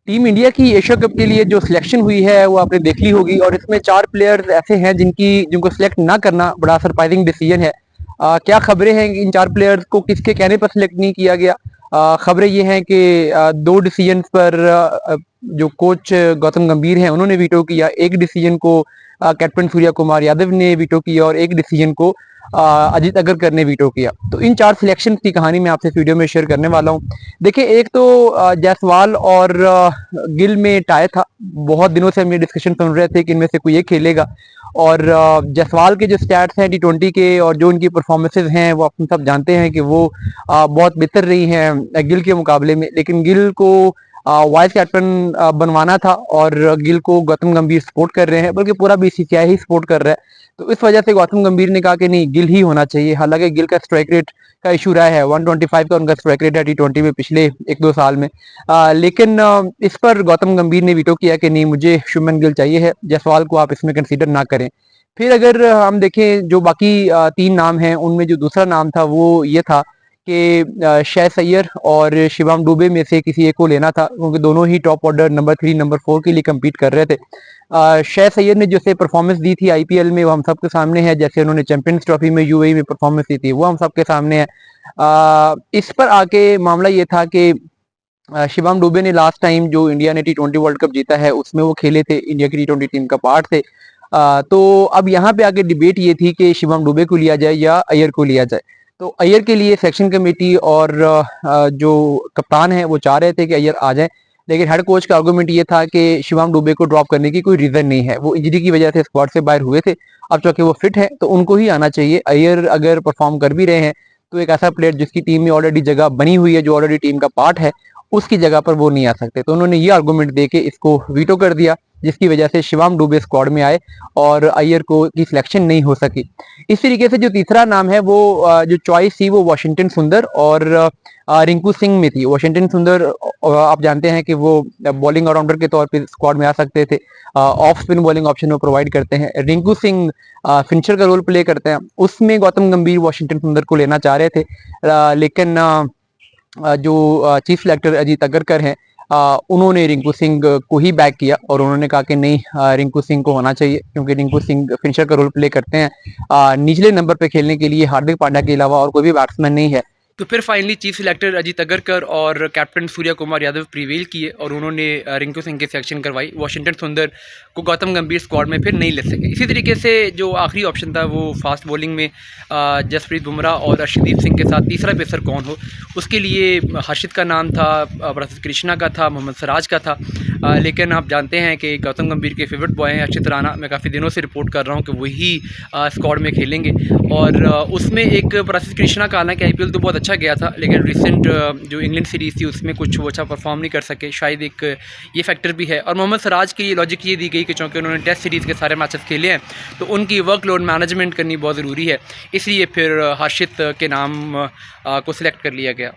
Team India की Asia cup के लिए जो सिलेक्शन हुई है वो आपने देख ली होगी और इसमें 4 प्लेयर्स ऐसे हैं जिनको सिलेक्ट ना करना बड़ा सरप्राइजिंग डिसीजन है। क्या खबरें हैं कि इन 4 प्लेयर्स को किसके कहने पर सिलेक्ट नहीं किया गया? खबरें ये हैं कि 2 डिसीजंस पर जो कोच गौतम गंभीर हैं उन्होंने वीटो किया, एक डिसीजन को कैप्टन सूर्या कुमार यादव ने वीटो किया और एक डिसीजन को अजीत अगरकर ने वीटो किया। तो इन 4 सिलेक्शन की कहानी मैं आपसे इस वीडियो में शेयर करने वाला हूँ। देखिए, एक तो जायसवाल और गिल में टाई था। बहुत दिनों से हम ये डिस्कशन सुन रहे थे कि इनमें से कोई एक खेलेगा और जायसवाल के जो स्टैट्स हैं टी20 के और जो उनकी परफॉर्मेंसेज हैं वो अपन सब जानते हैं कि वो बहुत बेहतर रही हैं गिल के मुकाबले में। लेकिन गिल को वाइस कैप्टन बनवाना था और गिल को गौतम गंभीर सपोर्ट कर रहे हैं, बल्कि पूरा बीसीसीआई ही सपोर्ट कर रहा है। तो इस वजह से गौतम गंभीर ने कहा कि नहीं, गिल ही होना चाहिए। हालांकि गिल का स्ट्राइक रेट का इशू रहा है, 125 का उनका स्ट्राइक रेट है टी20 में पिछले 1-2 साल में। लेकिन इस पर गौतम गंभीर ने वीटो किया कि नहीं, मुझे शुभमन गिल चाहिए है, जायसवाल को आप इसमें कंसीडर ना करें। फिर अगर हम देखें जो बाकी 3 नाम हैं उनमें जो दूसरा नाम था वो ये था कि श्रेयस अय्यर और शिवम दुबे में से किसी एक को लेना था, क्योंकि दोनों ही टॉप ऑर्डर नंबर 3 नंबर 4 के लिए कम्पीट कर रहे थे। श्रेयस अय्यर ने जैसे परफॉर्मेंस दी थी आईपीएल में वो हम सबके सामने है, जैसे उन्होंने चैंपियंस ट्रॉफी में यूएई में परफॉर्मेंस दी थी वो हम सबके सामने है। इस पर आके मामला ये था कि शिवम दुबे ने लास्ट टाइम जो इंडिया ने टी20 वर्ल्ड कप जीता है उसमें वो खेले थे, इंडिया की टी20 टीम का पार्ट थे। तो अब यहाँ पे आके डिबेट ये थी कि शिवम दुबे को लिया जाए या अय्यर को लिया जाए। तो अय्यर के लिए सेक्शन कमेटी और जो कप्तान है वो चाह रहे थे कि अय्यर आ जाए, लेकिन हेड कोच का आर्गुमेंट ये था कि शिवम दुबे को ड्रॉप करने की कोई रीजन नहीं है, वो इंजरी की वजह से स्क्वाड से बाहर हुए थे। अब चूंकि वो फिट है तो उनको ही आना चाहिए। अय्यर अगर परफॉर्म कर भी रहे हैं तो एक ऐसा प्लेयर जिसकी टीम में ऑलरेडी जगह बनी हुई है, जो ऑलरेडी टीम का पार्ट है, उसकी जगह पर वो नहीं आ सकते। तो उन्होंने ये आर्गुमेंट देके इसको वीटो कर दिया, जिसकी वजह से शिवम दुबे स्क्वाड में आए और अय्यर को की सिलेक्शन नहीं हो सकी। इस तरीके से जो तीसरा नाम है वो जो चॉइस थी वो वाशिंगटन सुंदर और रिंकू सिंह में थी। वाशिंगटन सुंदर आप जानते हैं कि वो बॉलिंग ऑलराउंडर के तौर पे स्क्वाड में आ सकते थे, ऑफ स्पिन बॉलिंग ऑप्शन वो प्रोवाइड करते हैं। रिंकू सिंह फिनिशर का रोल प्ले करते हैं। उसमें गौतम गंभीर वाशिंगटन सुंदर को लेना चाह रहे थे, लेकिन जो चीफ सेलेक्टर अजीत अगरकर हैं उन्होंने रिंकू सिंह को ही बैक किया और उन्होंने कहा कि नहीं, रिंकू सिंह को होना चाहिए, क्योंकि रिंकू सिंह फिनिशर का रोल प्ले करते हैं। निचले नंबर पे खेलने के लिए हार्दिक पांड्या के अलावा और कोई भी बैट्समैन नहीं है। तो फिर finally chief selector Ajit Agarkar और कैप्टन सूर्या कुमार यादव प्रीवेल किए और उन्होंने रिंकू सिंह की सिलेक्शन करवाई। वाशिंगटन सुंदर को गौतम गंभीर स्क्वाड में फिर नहीं ले सके। इसी तरीके से जो आखिरी ऑप्शन था वो फास्ट बॉलिंग में जसप्रीत बुमराह और अर्शदीप सिंह के साथ तीसरा पेसर कौन हो, उसके लिए हर्षित का नाम था, प्रसिद्ध कृष्णा का था, मोहम्मद सिराज का था। लेकिन आप जानते हैं कि गौतम गंभीर के फेवरेट बॉय हैं अर्शित राणा। मैं काफ़ी दिनों से रिपोर्ट कर रहा हूँ कि वही स्क्वाड में खेलेंगे और उसमें एक प्रसिद्ध कृष्णा का आना कि आईपीएल तो बहुत अच्छा गया था, लेकिन रिसेंट जो इंग्लैंड सीरीज़ थी उसमें कुछ वो अच्छा परफॉर्म नहीं कर सके, शायद एक ये फैक्टर भी है। और मोहम्मद सिराज की ये लॉजिक ये दी गई कि चूँकि उन्होंने टेस्ट सीरीज़ के सारे मैचेस खेले हैं तो उनकी वर्कलोड मैनेजमेंट करनी बहुत ज़रूरी है, इसलिए फिर हर्षित के नाम को सिलेक्ट कर लिया गया।